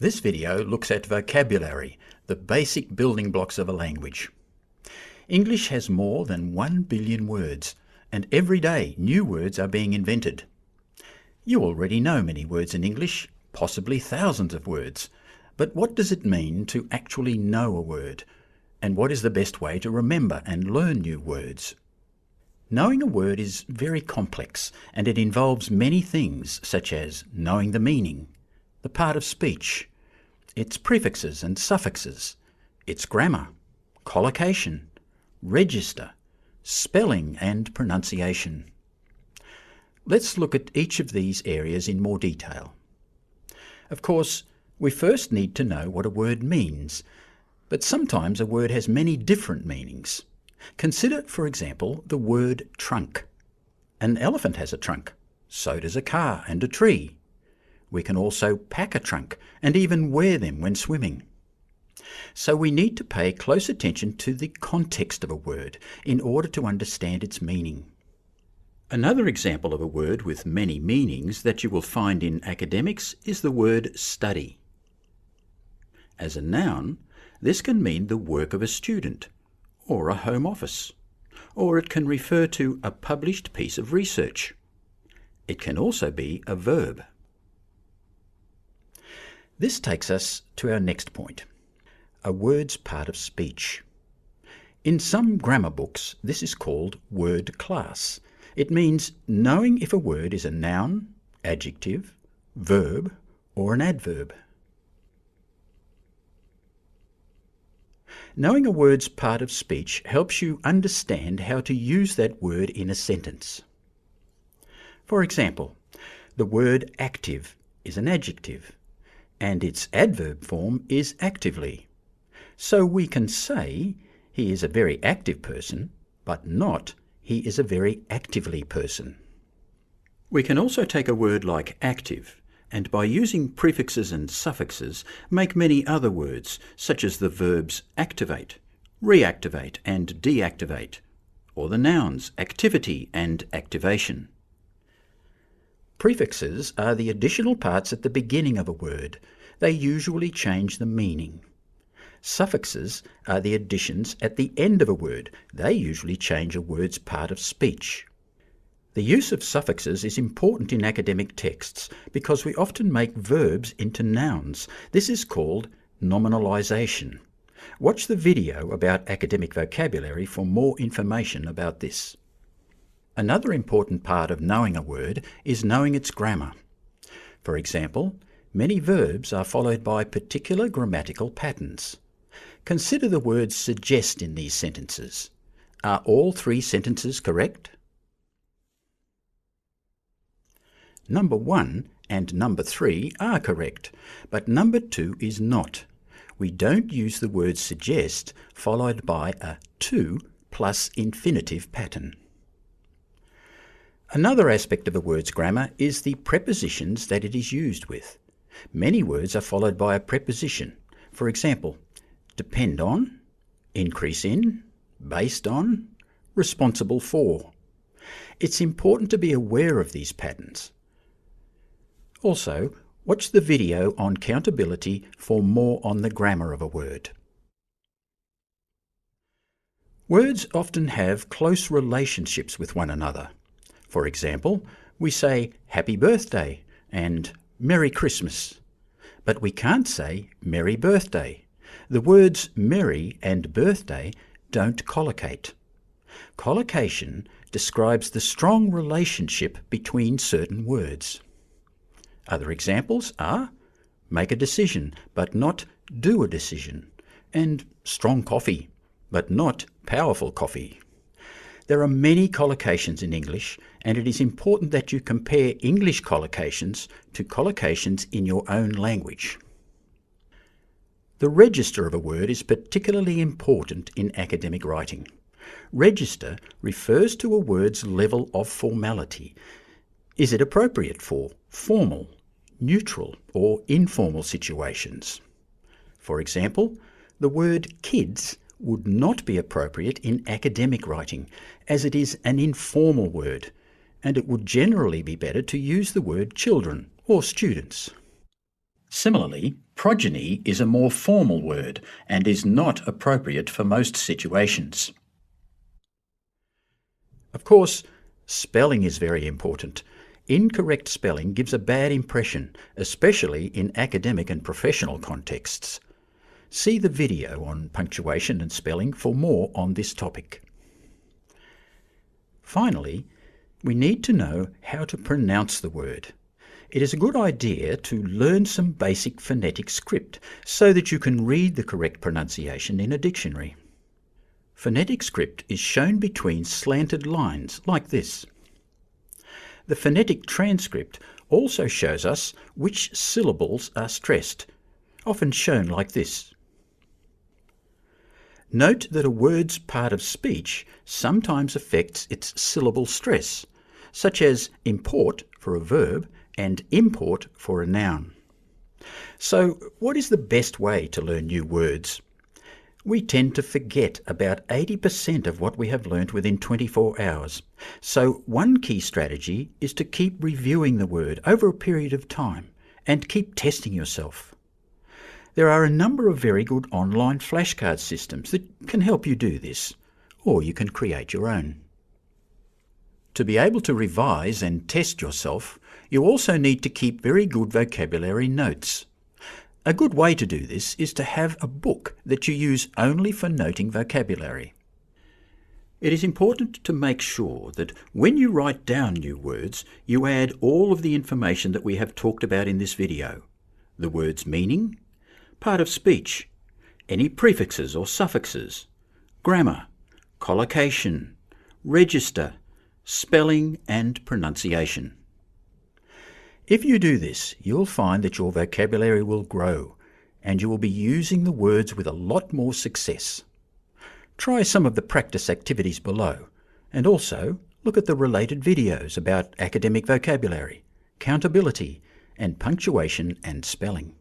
This video looks at vocabulary, the basic building blocks of a language. English has more than 1 billion words, and every day new words are being invented. You already know many words in English, possibly thousands of words. But what does it mean to actually know a word? And what is the best way to remember and learn new words? Knowing a word is very complex, and it involves many things, such as knowing the meaning, the part of speech, its prefixes and suffixes, its grammar, collocation, register, spelling and pronunciation. Let's look at each of these areas in more detail. Of course, we first need to know what a word means, but sometimes a word has many different meanings. Consider, for example, the word trunk. An elephant has a trunk, so does a car and a tree. We can also pack a trunk and even wear them when swimming. So we need to pay close attention to the context of a word in order to understand its meaning. Another example of a word with many meanings that you will find in academics is the word study. As a noun, this can mean the work of a student, or a home office, or it can refer to a published piece of research. It can also be a verb. This takes us to our next point, a word's part of speech. In some grammar books, this is called word class. It means knowing if a word is a noun, adjective, verb, or an adverb. Knowing a word's part of speech helps you understand how to use that word in a sentence. For example, the word active is an adjective, and its adverb form is actively. So we can say he is a very active person, but not he is a very actively person. We can also take a word like active, and by using prefixes and suffixes, make many other words, such as the verbs activate, reactivate, and deactivate, or the nouns activity and activation. Prefixes are the additional parts at the beginning of a word. They usually change the meaning. Suffixes are the additions at the end of a word. They usually change a word's part of speech. The use of suffixes is important in academic texts because we often make verbs into nouns. This is called nominalization. Watch the video about academic vocabulary for more information about this. Another important part of knowing a word is knowing its grammar. For example, many verbs are followed by particular grammatical patterns. Consider the word suggest in these sentences. Are all 3 sentences correct? Number 1 and number 3 are correct, but number 2 is not. We don't use the word suggest followed by a to plus infinitive pattern. Another aspect of a word's grammar is the prepositions that it is used with. Many words are followed by a preposition. For example, depend on, increase in, based on, responsible for. It's important to be aware of these patterns. Also, watch the video on countability for more on the grammar of a word. Words often have close relationships with one another. For example, we say happy birthday and Merry Christmas, but we can't say Merry Birthday. The words merry and birthday don't collocate. Collocation describes the strong relationship between certain words. Other examples are make a decision but not do a decision, and strong coffee but not powerful coffee. There are many collocations in English, and it is important that you compare English collocations to collocations in your own language. The register of a word is particularly important in academic writing. Register refers to a word's level of formality. Is it appropriate for formal, neutral, or informal situations? For example, the word kids would not be appropriate in academic writing, as it is an informal word, and it would generally be better to use the word children or students. Similarly, progeny is a more formal word and is not appropriate for most situations. Of course, spelling is very important. Incorrect spelling gives a bad impression, especially in academic and professional contexts. See the video on punctuation and spelling for more on this topic. Finally, we need to know how to pronounce the word. It is a good idea to learn some basic phonetic script so that you can read the correct pronunciation in a dictionary. Phonetic script is shown between slanted lines like this. The phonetic transcript also shows us which syllables are stressed, often shown like this. Note that a word's part of speech sometimes affects its syllable stress, such as import for a verb and import for a noun. So, what is the best way to learn new words? We tend to forget about 80% of what we have learnt within 24 hours. So one key strategy is to keep reviewing the word over a period of time and keep testing yourself. There are a number of very good online flashcard systems that can help you do this, or you can create your own. To be able to revise and test yourself, you also need to keep very good vocabulary notes. A good way to do this is to have a book that you use only for noting vocabulary. It is important to make sure that when you write down new words, you add all of the information that we have talked about in this video. The word's meaning, part of speech, any prefixes or suffixes, grammar, collocation, register, spelling and pronunciation. If you do this, you'll find that your vocabulary will grow and you will be using the words with a lot more success. Try some of the practice activities below and also look at the related videos about academic vocabulary, countability and punctuation and spelling.